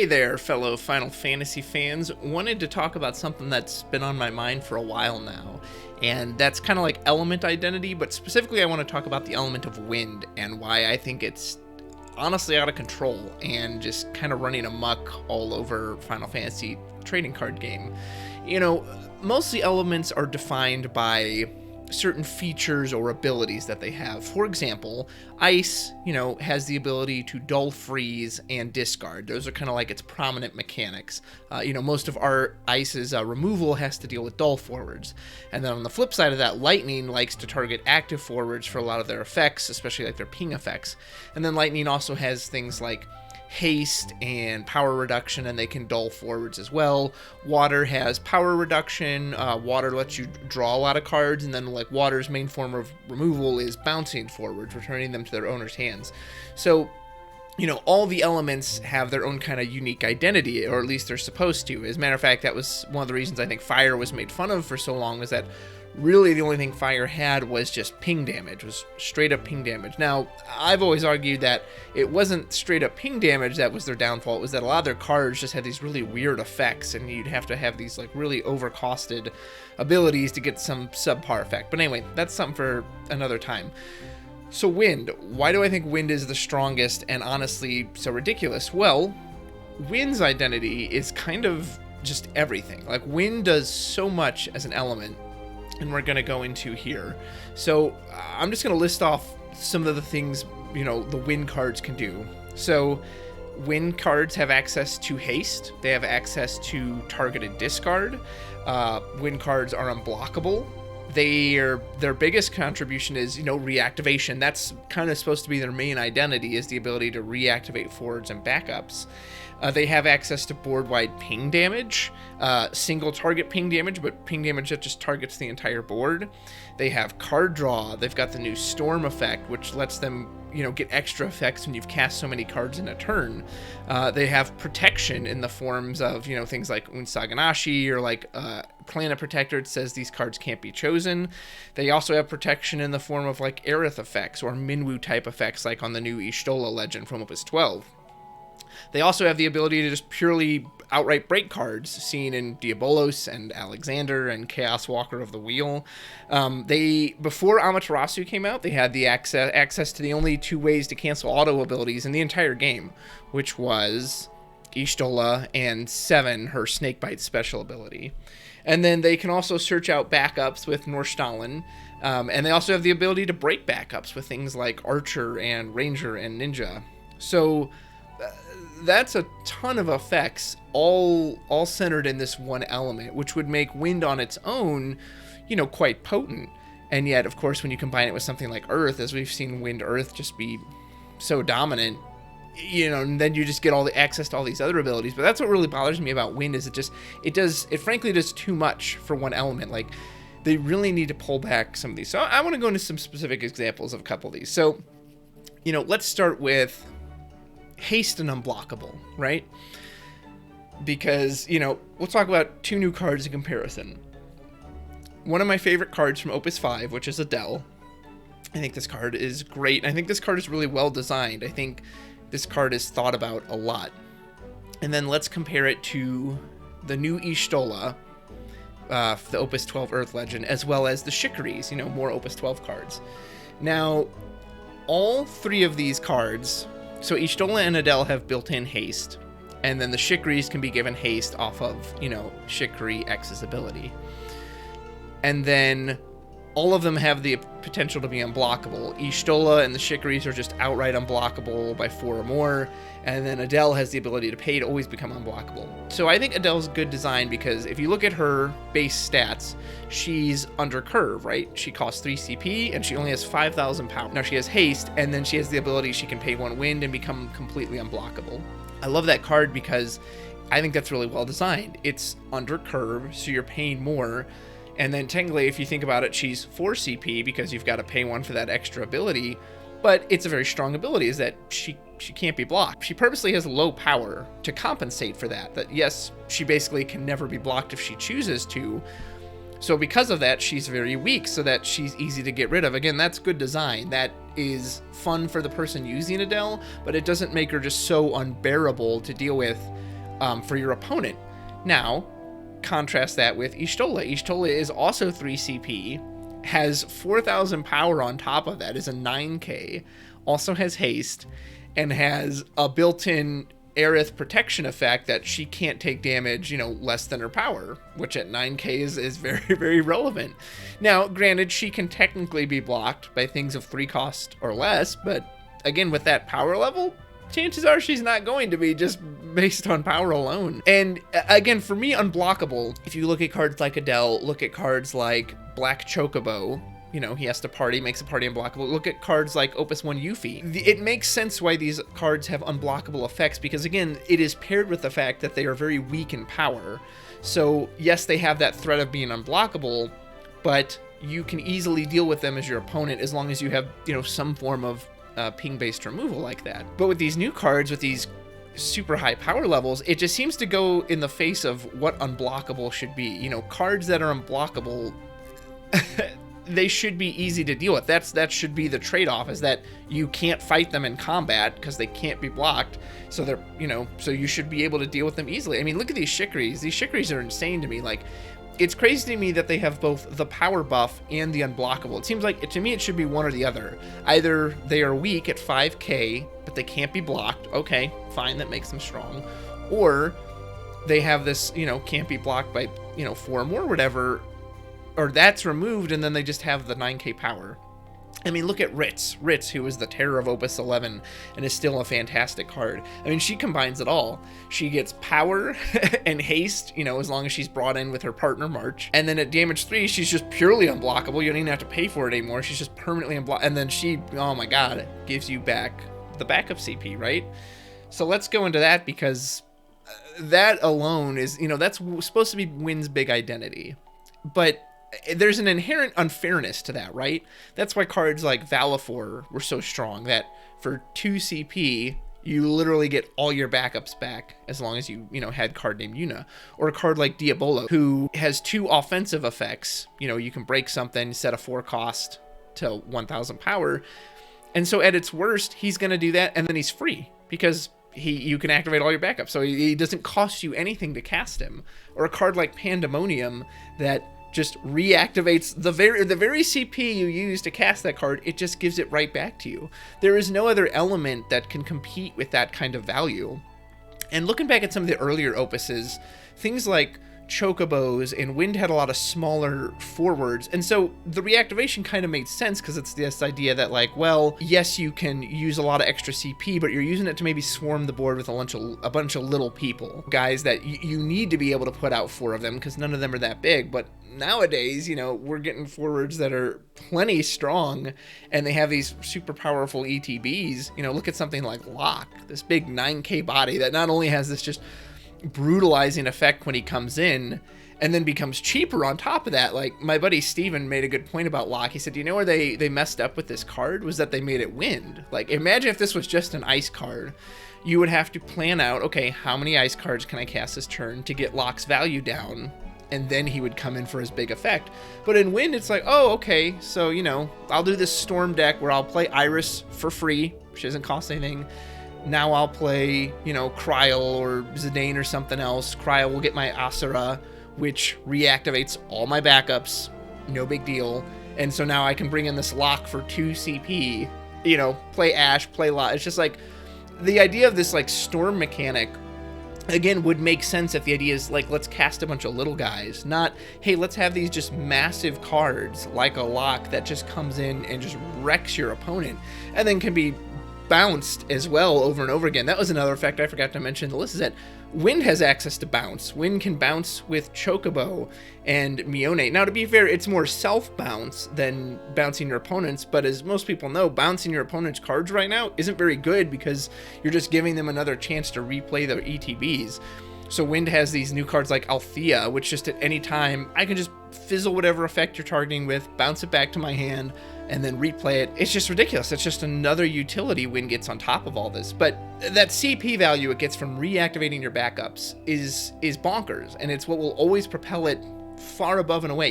Hey there, fellow Final Fantasy fans. Wanted to talk about something that's been on my mind for a while now, and that's kind of like element identity, but specifically I want to talk about the element of wind and why I think it's honestly out of control and just kind of running amok all over Final Fantasy trading card game. You know, mostly elements are defined by certain features or abilities that they have. For example, ice, has the ability to dull freeze and discard. Those are kind of like its prominent mechanics. Most of our ice's removal has to deal with dull forwards. And then on the flip side of that, lightning likes to target active forwards for a lot of their effects, especially like their ping effects. And then lightning also has things like haste and power reduction, and they can dull forwards as well. Water has power reduction. Water lets you draw a lot of cards, and then like water's main form of removal is bouncing forwards, returning them to their owner's hands. So all the elements have their own kind of unique identity, or at least they're supposed to. As a matter of fact, that was one of the reasons I think fire was made fun of for so long, was that really the only thing fire had was just ping damage, was straight up ping damage. Now, I've always argued that it wasn't straight up ping damage that was their downfall. It was that a lot of their cards just had these really weird effects, and you'd have to have these like really overcosted abilities to get some subpar effect. But anyway, that's something for another time. So wind, why do I think wind is the strongest and honestly so ridiculous? Well, wind's identity is kind of just everything. Like wind does so much as an element, and we're going to go into here. So I'm just going to list off some of the things, the wind cards can do. So wind cards have access to haste. They have access to targeted discard. Wind cards are unblockable. Their biggest contribution is, reactivation. That's kind of supposed to be their main identity, is the ability to reactivate forwards and backups. They have access to board-wide ping damage, single target ping damage, but ping damage that just targets the entire board. They have card draw. They've got the new storm effect, which lets them, get extra effects when you've cast so many cards in a turn. They have protection in the forms of, things like Unsaganashi or like Planet Protector. It says these cards can't be chosen. They also have protection in the form of like Aerith effects or Minwu type effects, like on the new Y'shtola legend from Opus 12. They also have the ability to just purely outright break cards, seen in Diabolos and Alexander and Chaos Walker of the Wheel. Before Amaterasu came out, they had the access to the only two ways to cancel auto abilities in the entire game, which was Y'shtola and Seven, her Snakebite special ability. And then they can also search out backups with Nordstalin, and they also have the ability to break backups with things like Archer and Ranger and Ninja. So that's a ton of effects, all centered in this one element, which would make wind on its own, quite potent. And yet, of course, when you combine it with something like Earth, as we've seen Wind Earth just be so dominant, and then you just get all the access to all these other abilities. But that's what really bothers me about wind, is it frankly does too much for one element. Like, they really need to pull back some of these. So I want to go into some specific examples of a couple of these. So, let's start with haste and unblockable, right? Because, we'll talk about two new cards in comparison. One of my favorite cards from Opus 5, which is Adele. I think this card is great. I think this card is really well designed. I think this card is thought about a lot. And then let's compare it to the new Y'shtola, the Opus 12 Earth Legend, as well as the chicories, more Opus 12 cards. Now, all three of these cards, so Y'shtola and Adele have built-in haste, and then the chicories can be given haste off of, Chicory X's ability. And then all of them have the potential to be unblockable. Y'shtola and the chicories are just outright unblockable by 4 or more, and then Adele has the ability to pay to always become unblockable. So I think Adele's good design, because if you look at her base stats, she's under curve, right? She costs 3 CP, and she only has 5,000 power. Now she has haste, and then she has the ability she can pay 1 wind and become completely unblockable. I love that card because I think that's really well designed. It's under curve, so you're paying more. And then technically, if you think about it, she's 4 CP because you've got to pay 1 for that extra ability. But it's a very strong ability, is that she can't be blocked. She purposely has low power to compensate for that. That yes, she basically can never be blocked if she chooses to. So because of that, she's very weak, so that she's easy to get rid of. Again, that's good design. That is fun for the person using Adele, but it doesn't make her just so unbearable to deal with for your opponent. Now, contrast that with Y'shtola. Y'shtola is also 3 CP, has 4,000 power on top of that, is a 9k, also has haste, and has a built-in Aerith protection effect that she can't take damage, less than her power, which at 9k is very, very relevant. Now, granted, she can technically be blocked by things of 3 cost or less, but again, with that power level, chances are she's not going to be, just based on power alone. And again, for me, unblockable, if you look at cards like Adele, look at cards like Black Chocobo, he has to party, makes a party unblockable. Look at cards like Opus 1 Yuffie. It makes sense why these cards have unblockable effects, because again, it is paired with the fact that they are very weak in power. So yes, they have that threat of being unblockable, but you can easily deal with them as your opponent as long as you have, some form of ping-based removal like that. But with these new cards, with these super high power levels, it just seems to go in the face of what unblockable should be. Cards that are unblockable, they should be easy to deal with. That should be the trade-off, is that you can't fight them in combat because they can't be blocked. So they're, so you should be able to deal with them easily. I mean, look at these chicories. These chicories are insane to me. Like, it's crazy to me that they have both the power buff and the unblockable. It seems like, to me, it should be one or the other. Either they are weak at 5k, but they can't be blocked. Okay, fine, that makes them strong. Or they have this, can't be blocked by, 4 or more, or whatever, or that's removed, and then they just have the 9k power. I mean, look at Ritz, who is the terror of Opus 11 and is still a fantastic card. I mean, she combines it all. She gets power and haste, as long as she's brought in with her partner March. And then at damage 3, she's just purely unblockable. You don't even have to pay for it anymore. She's just permanently unblockable. And then she, oh my god, gives you back the backup CP, right? So let's go into that, because that alone is, that's supposed to be Wynn's big identity. But there's an inherent unfairness to that, right? That's why cards like Valifor were so strong, that for 2 CP, you literally get all your backups back as long as you, had card named Yuna. Or a card like Diabolo, who has 2 offensive effects. You can break something, set a 4 cost to 1,000 power. And so at its worst, he's going to do that, and then he's free, because you can activate all your backups. So he doesn't cost you anything to cast him. Or a card like Pandemonium that just reactivates the very CP you use to cast that card. It just gives it right back to you. There is no other element that can compete with that kind of value. And looking back at some of the earlier opuses, things like Chocobos and Wind had a lot of smaller forwards, and so the reactivation kind of made sense, because it's this idea that, like, well, yes, you can use a lot of extra CP, but you're using it to maybe swarm the board with a bunch of little people, guys that you need to be able to put out 4 of them, because none of them are that big. But nowadays, we're getting forwards that are plenty strong, and they have these super powerful ETBs. Look at something like Locke, this big 9k body that not only has this just brutalizing effect when he comes in, and then becomes cheaper on top of that. Like, my buddy Steven made a good point about Locke. He said, where they messed up with this card was that they made it wind. Like, imagine if this was just an ice card. You would have to plan out, okay, how many ice cards can I cast this turn to get Locke's value down? And then he would come in for his big effect. But in Wind, it's like, oh, okay, so, I'll do this Storm deck where I'll play Iris for free, which doesn't cost anything. Now I'll play, Kryl or Zidane or something else. Kryl will get my Asura, which reactivates all my backups. No big deal. And so now I can bring in this Locke for 2 CP. Play Ash, play Lot. It's just like, the idea of this, like, Storm mechanic, again, would make sense if the idea is, like, let's cast a bunch of little guys. Not, hey, let's have these just massive cards, like a Locke, that just comes in and just wrecks your opponent. And then can be bounced as well over and over again. That was another effect I forgot to mention in the list, is that Wind has access to bounce. Wind can bounce with Chocobo and Mione. Now, to be fair, it's more self-bounce than bouncing your opponents, but as most people know, bouncing your opponent's cards right now isn't very good, because you're just giving them another chance to replay their ETBs. So Wind has these new cards like Althea, which just at any time, I can just fizzle whatever effect you're targeting with, bounce it back to my hand, and then replay it. It's just ridiculous. It's just another utility Wind gets on top of all this. But that CP value it gets from reactivating your backups is bonkers, and it's what will always propel it far above and away.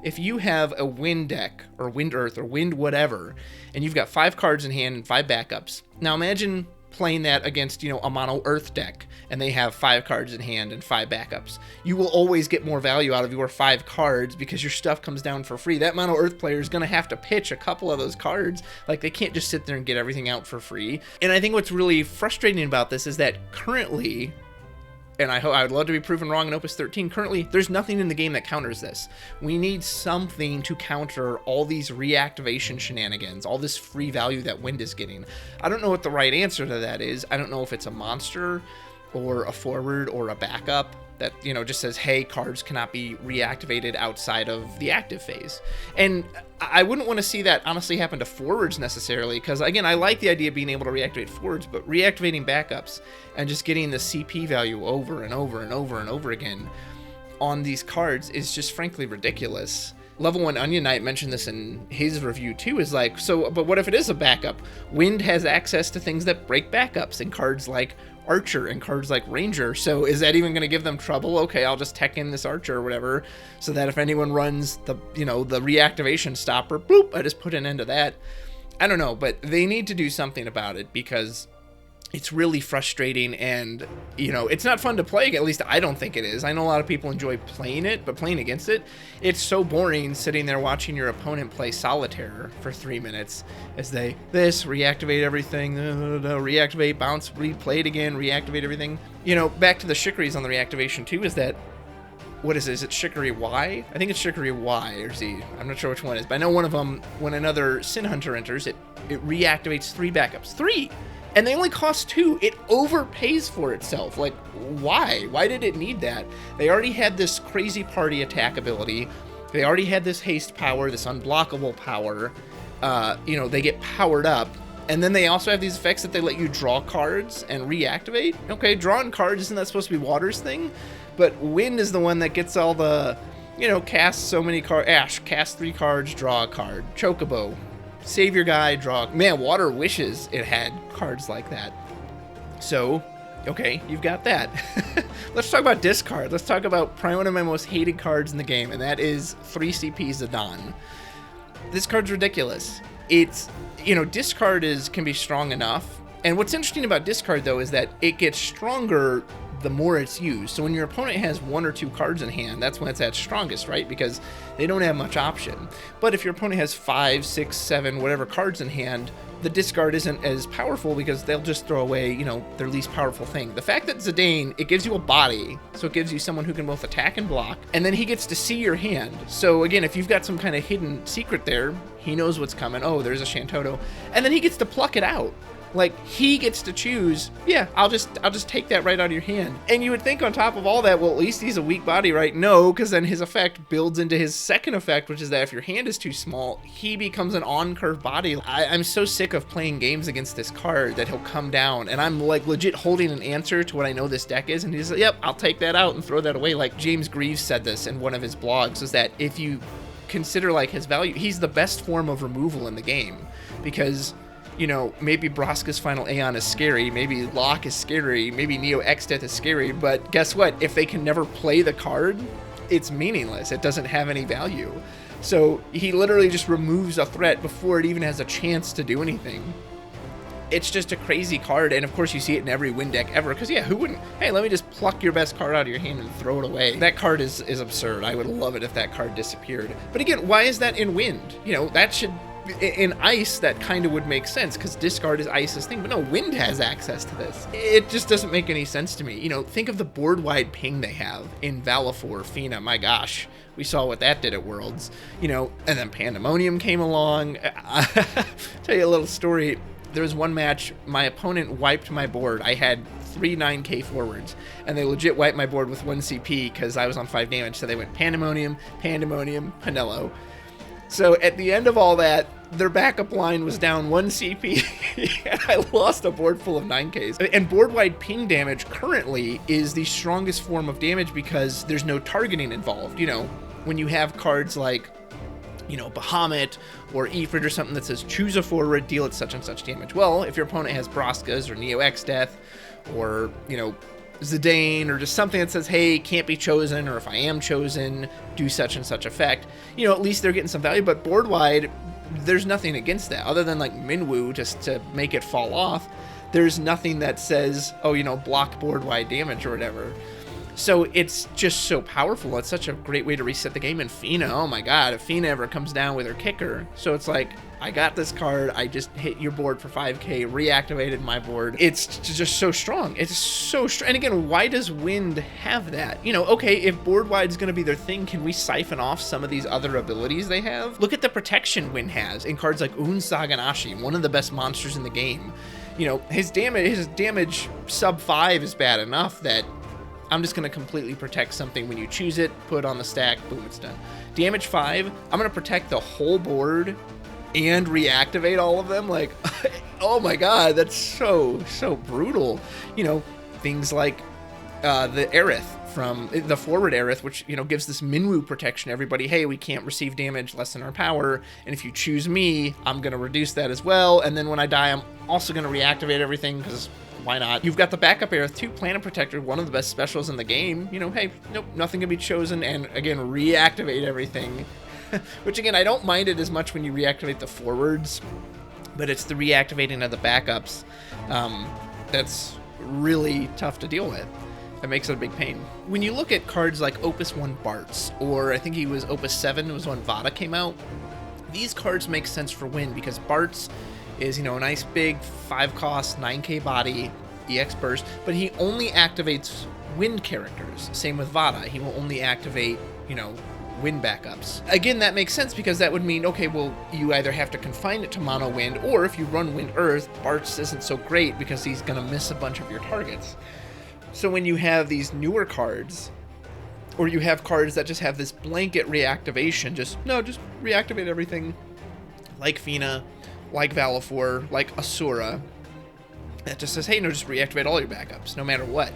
If you have a Wind deck, or Wind Earth, or Wind whatever, and you've got 5 cards in hand and 5 backups. Now imagine playing that against, a mono earth deck, and they have 5 cards in hand and 5 backups. You will always get more value out of your 5 cards because your stuff comes down for free. That mono earth player is going to have to pitch a couple of those cards. Like, they can't just sit there and get everything out for free. And I think what's really frustrating about this is that currently, and I would love to be proven wrong in Opus 13, currently, there's nothing in the game that counters this. We need something to counter all these reactivation shenanigans, all this free value that Wind is getting. I don't know what the right answer to that is. I don't know if it's a monster or a forward or a backup that, just says, hey, cards cannot be reactivated outside of the active phase. And I wouldn't want to see that honestly happen to forwards necessarily, because again, I like the idea of being able to reactivate forwards, but reactivating backups and just getting the CP value over and over and over and over again on these cards is just frankly ridiculous. Level 1 Onion Knight mentioned this in his review too, is like, but what if it is a backup? Wind has access to things that break backups and cards like Archer and cards like Ranger, so is that even going to give them trouble? Okay, I'll just tech in this Archer or whatever, so that if anyone runs the reactivation stopper, boop, I just put an end to that. I don't know, but they need to do something about it, because it's really frustrating, and it's not fun to play. At least I don't think it is. I know a lot of people enjoy playing it, but playing against it, it's so boring sitting there watching your opponent play solitaire for 3 minutes as they reactivate everything, reactivate, bounce, replay it again, reactivate everything. Back to the chicories on the reactivation too, is that, what is it? Is it chicory Y? I think it's chicory Y or Z. I'm not sure which one it is, but I know one of them, when another Sin Hunter enters, it reactivates 3 backups. 3! And they only cost 2. It overpays for itself. Like, why? Why did it need that? They already had this crazy party attack ability. They already had this haste power, this unblockable power. They get powered up. And then they also have these effects that they let you draw cards and reactivate. Okay, drawing cards, isn't that supposed to be Water's thing? But Wind is the one that gets all the, cast so many cards. Ash, cast 3 cards, draw a card. Chocobo, save your guy, draw. Man, Water wishes it had cards like that. So, okay, you've got that. Let's talk about discard. Let's talk about probably one of my most hated cards in the game, and that is 3 CP Zidane. This card's ridiculous. It's, discard can be strong enough. And what's interesting about discard, though, is that it gets stronger the more it's used. So when your opponent has 1 or 2 cards in hand, that's when it's at strongest, right? Because they don't have much option. But if your opponent has 5, 6, 7, whatever cards in hand, the discard isn't as powerful because they'll just throw away, their least powerful thing. The fact that Zidane, it gives you a body, so it gives you someone who can both attack and block, and then he gets to see your hand. So again, if you've got some kind of hidden secret there, he knows what's coming. Oh, there's a Shantoto. And then he gets to pluck it out. Like, he gets to choose, yeah, I'll just take that right out of your hand. And you would think on top of all that, well, at least he's a weak body, right? No, because then his effect builds into his second effect, which is that if your hand is too small, he becomes an on-curve body. I'm so sick of playing games against this card that he'll come down, and I'm like legit holding an answer to what I know this deck is, and he's like, yep, I'll take that out and throw that away. Like, James Greaves said this in one of his blogs, is that if you consider like his value, he's the best form of removal in the game, because maybe Braska's Final Aeon is scary, maybe Locke is scary, maybe Neo X-Death is scary, but guess what? If they can never play the card, it's meaningless. It doesn't have any value. So he literally just removes a threat before it even has a chance to do anything. It's just a crazy card, and of course you see it in every Wind deck ever, because yeah, who wouldn't? Hey, let me just pluck your best card out of your hand and throw it away. That card is absurd. I would love it if that card disappeared. But again, why is that in Wind? That should... In Ice, that kind of would make sense, because discard is Ice's thing, but no, Wind has access to this. It just doesn't make any sense to me. Think of the board-wide ping they have in Valifor, Fina, my gosh. We saw what that did at Worlds. And then Pandemonium came along. Tell you a little story. There was one match, my opponent wiped my board. I had 3 9k forwards, and they legit wiped my board with 1 CP because I was on 5 damage, so they went Pandemonium, Panello. So at the end of all that, their backup line was down 1 CP, and I lost a board full of 9Ks. And board-wide ping damage currently is the strongest form of damage because there's no targeting involved. When you have cards like, Bahamut or Ifrit or something that says choose a forward, deal it such and such damage. Well, if your opponent has Braska's or Neo X-Death or, Zidane, or just something that says, hey, can't be chosen, or if I am chosen, do such and such effect, at least they're getting some value. But board wide, there's nothing against that other than like Minwoo just to make it fall off. there's nothing that says, oh, you know, block board wide damage or whatever. So it's just so powerful. It's such a great way to reset the game. And Fina, oh my god, if Fina ever comes down with her kicker. So it's like, I got this card, I just hit your board for 5k, reactivated my board. It's just so strong. It's so strong. And again, why does Wind have that? You know, okay, if board wide is going to be their thing, can we siphon off some of these other abilities they have? Look at the protection Wind has in cards like Unsaganashi, one of the best monsters in the game. You know, his damage sub 5 is bad enough that I'm just going to completely protect something when you choose it, put it on the stack, boom, it's done. Damage 5, I'm going to protect the whole board and reactivate all of them. Like, oh my god, that's so brutal. You know, things like the Aerith from the forward Aerith, which, you know, gives this Minwu protection to everybody. Hey, we can't receive damage less than our power, and if you choose me, I'm going to reduce that as well, and then when I die, I'm also going to reactivate everything, because why not? You've got the backup Aerith too, Planet Protector, one of the best specials in the game. You know, hey, nope, nothing can be chosen, and again, reactivate everything. Which again, I don't mind it as much when you reactivate the forwards, but it's the reactivating of the backups that's really tough to deal with. That makes it a big pain. When you look at cards like Opus 1 Bartz, or I think he was Opus 7 was when Vada came out, these cards make sense for Wind because Bartz is, you know, a nice big 5-cost, 9k body, EX burst, but he only activates Wind characters. Same with Vada. He will only activate, you know, Wind backups. Again, that makes sense because that would mean, okay, well, you either have to confine it to mono Wind, or if you run Wind Earth, Bartz isn't so great because he's gonna miss a bunch of your targets. So when you have these newer cards, or you have cards that just have this blanket reactivation, just reactivate everything, like Fina, like Valifor, like Asura, that just says, hey, no, just reactivate all your backups, no matter what.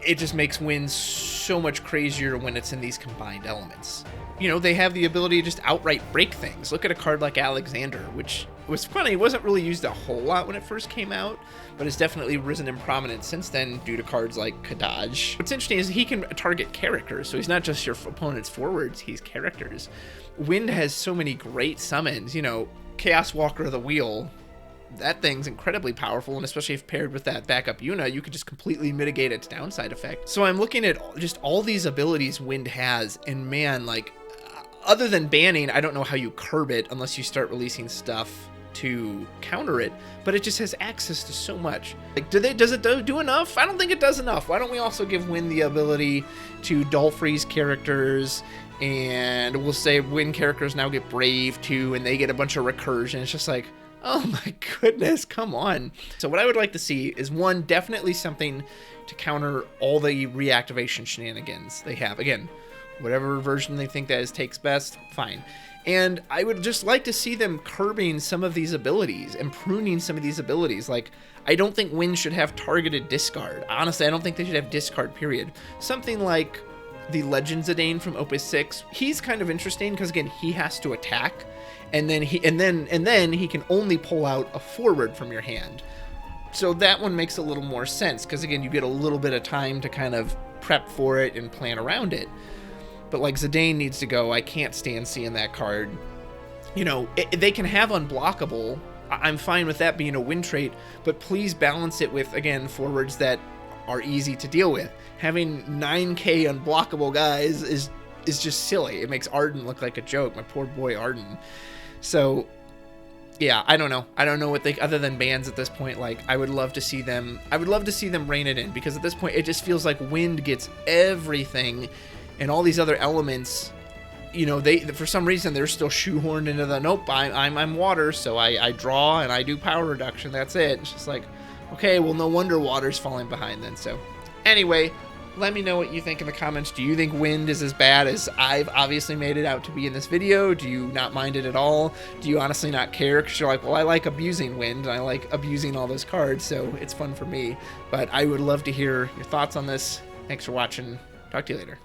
It just makes Wind so much crazier when it's in these combined elements. You know, they have the ability to just outright break things. Look at a card like Alexander, which was funny. It wasn't really used a whole lot when it first came out, but it's definitely risen in prominence since then due to cards like Kadaj. What's interesting is he can target characters, so he's not just your opponent's forwards, he's characters. Wind has so many great summons, you know, Chaos Walker of the Wheel. That thing's incredibly powerful, and especially if paired with that backup Yuna, you could just completely mitigate its downside effect. So I'm looking at just all these abilities Wind has, and man, like, other than banning, I don't know how you curb it unless you start releasing stuff to counter it, but it just has access to so much. Like, does it do enough? I don't think it does enough. Why don't we also give Wind the ability to dull freeze characters, and we'll say Wind characters now get Brave too, and they get a bunch of recursion. It's just like, oh my goodness, come on. So what I would like to see is, one, definitely something to counter all the reactivation shenanigans they have. Again, whatever version they think that is takes best, fine. And I would just like to see them curbing some of these abilities and pruning some of these abilities. Like, I don't think Wind should have targeted discard. Honestly, I don't think they should have discard, period. Something like the Legends Adane from Opus 6, he's kind of interesting because, again, he has to attack, and then he can only pull out a forward from your hand. So that one makes a little more sense because, again, you get a little bit of time to kind of prep for it and plan around it. But like, Zidane needs to go. I can't stand seeing that card. You know, they can have unblockable. I'm fine with that being a win trait, but please balance it with, again, forwards that are easy to deal with. Having 9k unblockable guys is just silly. It makes Arden look like a joke. My poor boy Arden. So yeah, I don't know. I don't know what they, other than bans at this point. Like, I would love to see them rein it in, because at this point it just feels like Wind gets everything, and all these other elements, you know, they, for some reason, they're still shoehorned into the, nope, I'm water, so I draw and I do power reduction, that's it. It's just like, okay, well, no wonder water's falling behind then. So anyway, let me know what you think in the comments. Do you think Wind is as bad as I've obviously made it out to be in this video? Do you not mind it at all? Do you honestly not care? Because you're like, well, I like abusing Wind, and I like abusing all those cards, so it's fun for me. But I would love to hear your thoughts on this. Thanks for watching. Talk to you later.